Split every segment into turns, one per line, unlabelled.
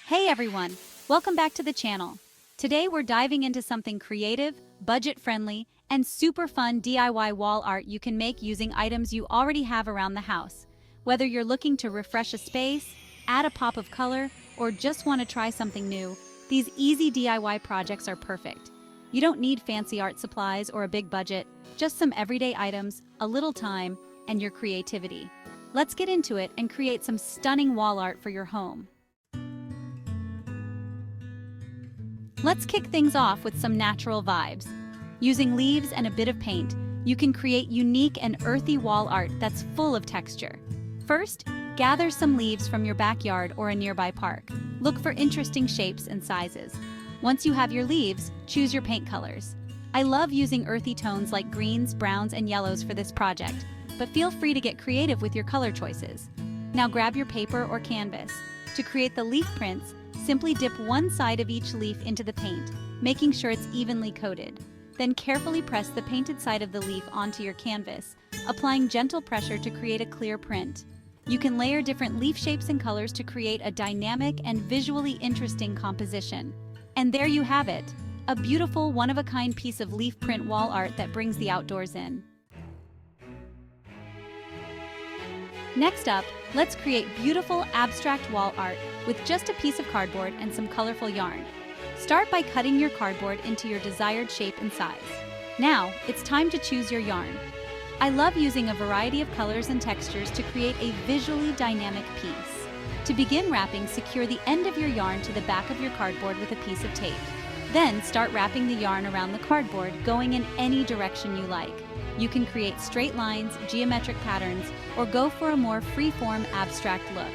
Hey everyone, welcome back to the channel. Today we're diving into something creative, budget-friendly, and super fun DIY wall art you can make using items you already have around the house. Whether you're looking to refresh a space, add a pop of color, or just want to try something new, these easy DIY projects are perfect. You don't need fancy art supplies or a big budget, just some everyday items, a little time, and your creativity. Let's get into it and create some stunning wall art for your home. Let's kick things off with some natural vibes. Using leaves and a bit of paint, you can create unique and earthy wall art that's full of texture. First, gather some leaves from your backyard or a nearby park. Look for interesting shapes and sizes. Once you have your leaves, choose your paint colors. I love using earthy tones like greens, browns, and yellows for this project, but feel free to get creative with your color choices. Now grab your paper or canvas. To create the leaf prints, simply dip one side of each leaf into the paint, making sure it's evenly coated. Then carefully press the painted side of the leaf onto your canvas, applying gentle pressure to create a clear print. You can layer different leaf shapes and colors to create a dynamic and visually interesting composition. And there you have it, a beautiful, one-of-a-kind piece of leaf print wall art that brings the outdoors in. Next up, let's create beautiful abstract wall art with just a piece of cardboard and some colorful yarn. Start by cutting your cardboard into your desired shape and size. Now, it's time to choose your yarn. I love using a variety of colors and textures to create a visually dynamic piece. To begin wrapping, secure the end of your yarn to the back of your cardboard with a piece of tape. Then start wrapping the yarn around the cardboard, going in any direction you like. You can create straight lines, geometric patterns, or go for a more free-form abstract look.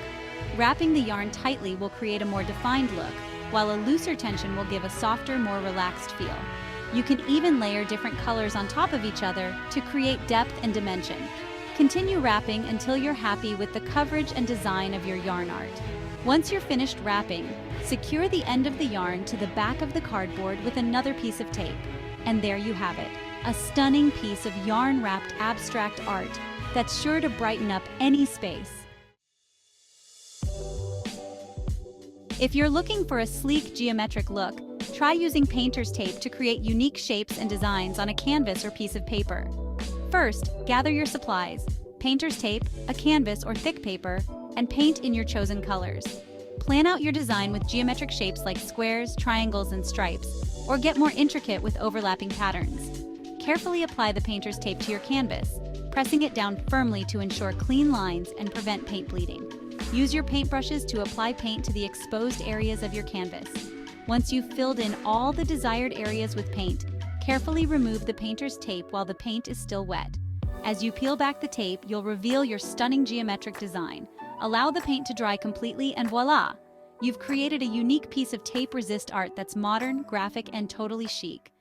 Wrapping the yarn tightly will create a more defined look, while a looser tension will give a softer, more relaxed feel. You can even layer different colors on top of each other to create depth and dimension. Continue wrapping until you're happy with the coverage and design of your yarn art. Once you're finished wrapping, secure the end of the yarn to the back of the cardboard with another piece of tape. And there you have it, a stunning piece of yarn-wrapped abstract art that's sure to brighten up any space. If you're looking for a sleek, geometric look, try using painter's tape to create unique shapes and designs on a canvas or piece of paper. First, gather your supplies, painter's tape, a canvas or thick paper, and paint in your chosen colors. Plan out your design with geometric shapes like squares, triangles, and stripes, or get more intricate with overlapping patterns. Carefully apply the painter's tape to your canvas, pressing it down firmly to ensure clean lines and prevent paint bleeding. Use your paintbrushes to apply paint to the exposed areas of your canvas. Once you've filled in all the desired areas with paint, carefully remove the painter's tape while the paint is still wet. As you peel back the tape, you'll reveal your stunning geometric design. Allow the paint to dry completely and voila! You've created a unique piece of tape-resist art that's modern, graphic, and totally chic.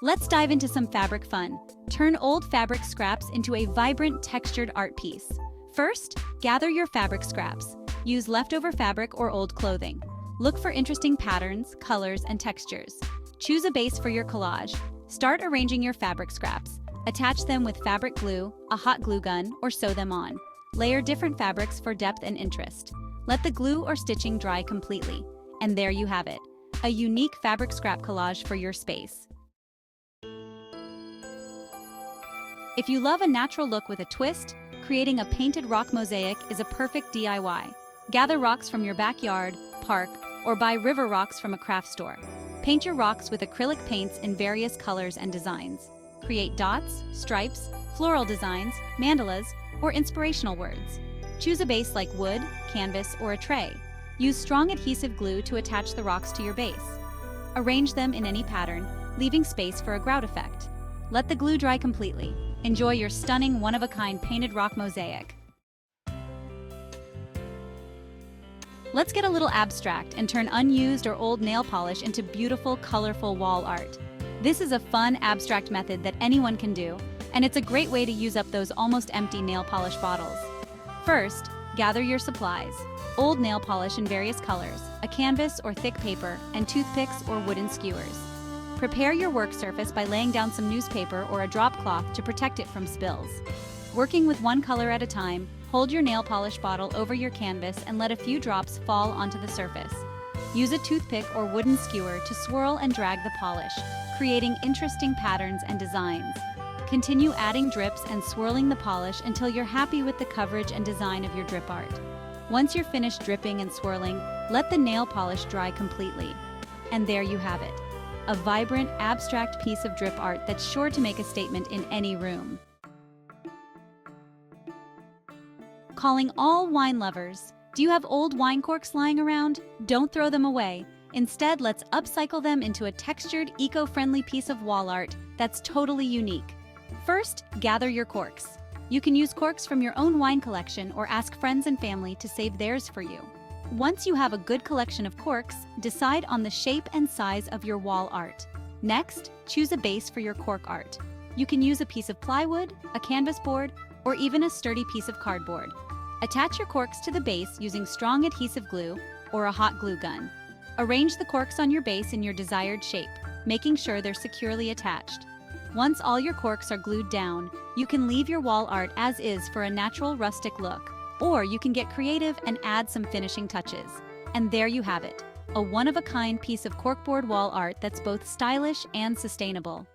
Let's dive into some fabric fun. Turn old fabric scraps into a vibrant, textured art piece. First, gather your fabric scraps. Use leftover fabric or old clothing. Look for interesting patterns, colors, and textures. Choose a base for your collage. Start arranging your fabric scraps. Attach them with fabric glue, a hot glue gun, or sew them on. Layer different fabrics for depth and interest. Let the glue or stitching dry completely. And there you have it, a unique fabric scrap collage for your space. If you love a natural look with a twist, creating a painted rock mosaic is a perfect DIY. Gather rocks from your backyard, park, or buy river rocks from a craft store. Paint your rocks with acrylic paints in various colors and designs. Create dots, stripes, floral designs, mandalas, or inspirational words. Choose a base like wood, canvas, or a tray. Use strong adhesive glue to attach the rocks to your base. Arrange them in any pattern, leaving space for a grout effect. Let the glue dry completely. Enjoy your stunning, one-of-a-kind painted rock mosaic. Let's get a little abstract and turn unused or old nail polish into beautiful, colorful wall art. This is a fun, abstract method that anyone can do, and it's a great way to use up those almost empty nail polish bottles. First, gather your supplies. Old nail polish in various colors, a canvas or thick paper, and toothpicks or wooden skewers. Prepare your work surface by laying down some newspaper or a drop cloth to protect it from spills. Working with one color at a time, Hold your nail polish bottle over your canvas and let a few drops fall onto the surface. Use a toothpick or wooden skewer to swirl and drag the polish, creating interesting patterns and designs. Continue adding drips and swirling the polish until you're happy with the coverage and design of your drip art. Once you're finished dripping and swirling, let the nail polish dry completely. And there you have it, a vibrant, abstract piece of drip art that's sure to make a statement in any room. Calling all wine lovers. Do you have old wine corks lying around? Don't throw them away. Instead, let's upcycle them into a textured, eco-friendly piece of wall art that's totally unique. First, gather your corks. You can use corks from your own wine collection or ask friends and family to save theirs for you. Once you have a good collection of corks, decide on the shape and size of your wall art. Next, choose a base for your cork art. You can use a piece of plywood, a canvas board, or even a sturdy piece of cardboard. Attach your corks to the base using strong adhesive glue or a hot glue gun. Arrange the corks on your base in your desired shape, making sure they're securely attached. Once all your corks are glued down, you can leave your wall art as is for a natural rustic look, or you can get creative and add some finishing touches. And there you have it, a one-of-a-kind piece of corkboard wall art that's both stylish and sustainable.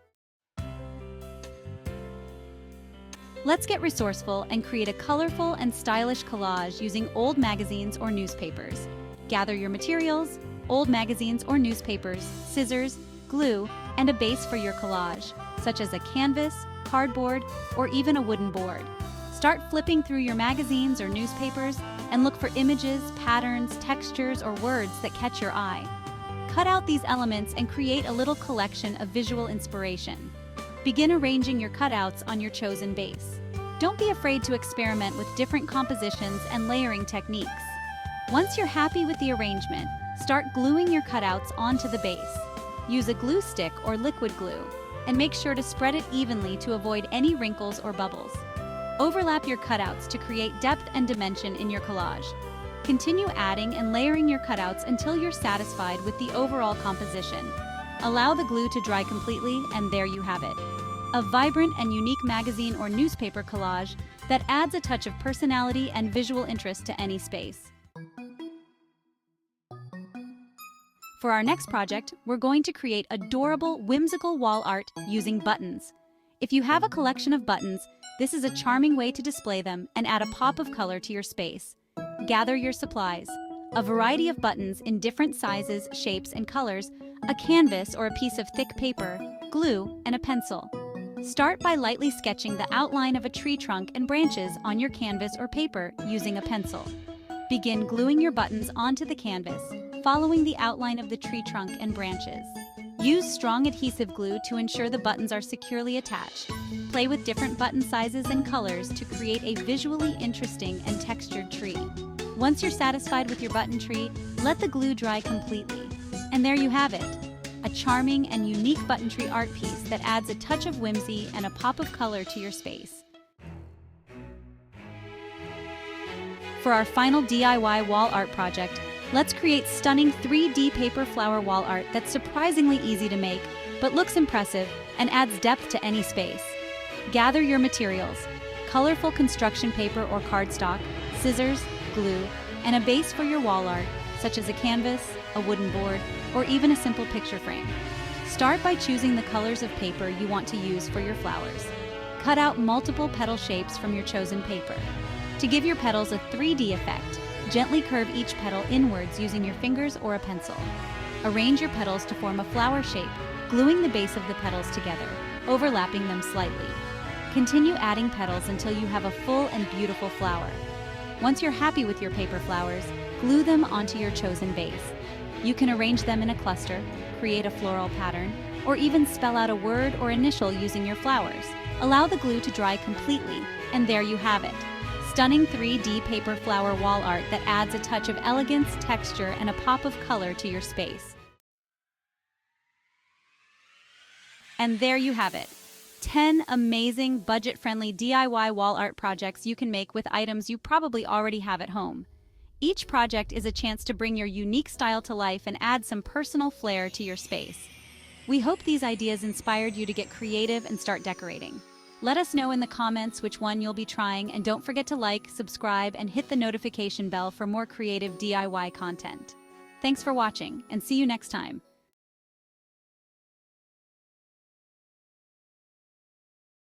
Let's get resourceful and create a colorful and stylish collage using old magazines or newspapers. Gather your materials, old magazines or newspapers, scissors, glue, and a base for your collage, such as a canvas, cardboard, or even a wooden board. Start flipping through your magazines or newspapers and look for images, patterns, textures, or words that catch your eye. Cut out these elements and create a little collection of visual inspiration. Begin arranging your cutouts on your chosen base. Don't be afraid to experiment with different compositions and layering techniques. Once you're happy with the arrangement, start gluing your cutouts onto the base. Use a glue stick or liquid glue, and make sure to spread it evenly to avoid any wrinkles or bubbles. Overlap your cutouts to create depth and dimension in your collage. Continue adding and layering your cutouts until you're satisfied with the overall composition. Allow the glue to dry completely, and there you have it. A vibrant and unique magazine or newspaper collage that adds a touch of personality and visual interest to any space. For our next project, we're going to create adorable, whimsical wall art using buttons. If you have a collection of buttons, this is a charming way to display them and add a pop of color to your space. Gather your supplies. A variety of buttons in different sizes, shapes, and colors, a canvas or a piece of thick paper, glue, and a pencil. Start by lightly sketching the outline of a tree trunk and branches on your canvas or paper using a pencil. Begin gluing your buttons onto the canvas, following the outline of the tree trunk and branches. Use strong adhesive glue to ensure the buttons are securely attached. Play with different button sizes and colors to create a visually interesting and textured tree. Once you're satisfied with your button tree, let the glue dry completely. And there you have it, a charming and unique button tree art piece that adds a touch of whimsy and a pop of color to your space. For our final DIY wall art project, let's create stunning 3D paper flower wall art that's surprisingly easy to make, but looks impressive and adds depth to any space. Gather your materials, colorful construction paper or cardstock, scissors, glue, and a base for your wall art, such as a canvas, a wooden board, or even a simple picture frame. Start by choosing the colors of paper you want to use for your flowers. Cut out multiple petal shapes from your chosen paper. To give your petals a 3D effect, gently curve each petal inwards using your fingers or a pencil. Arrange your petals to form a flower shape, gluing the base of the petals together, overlapping them slightly. Continue adding petals until you have a full and beautiful flower. Once you're happy with your paper flowers, glue them onto your chosen base. You can arrange them in a cluster, create a floral pattern, or even spell out a word or initial using your flowers. Allow the glue to dry completely, and there you have it. Stunning 3D paper flower wall art that adds a touch of elegance, texture, and a pop of color to your space. And there you have it. 10 amazing, budget-friendly DIY wall art projects you can make with items you probably already have at home. Each project is a chance to bring your unique style to life and add some personal flair to your space. We hope these ideas inspired you to get creative and start decorating. Let us know in the comments which one you'll be trying, and don't forget to like, subscribe, and hit the notification bell for more creative DIY content. Thanks for watching, and see you next time.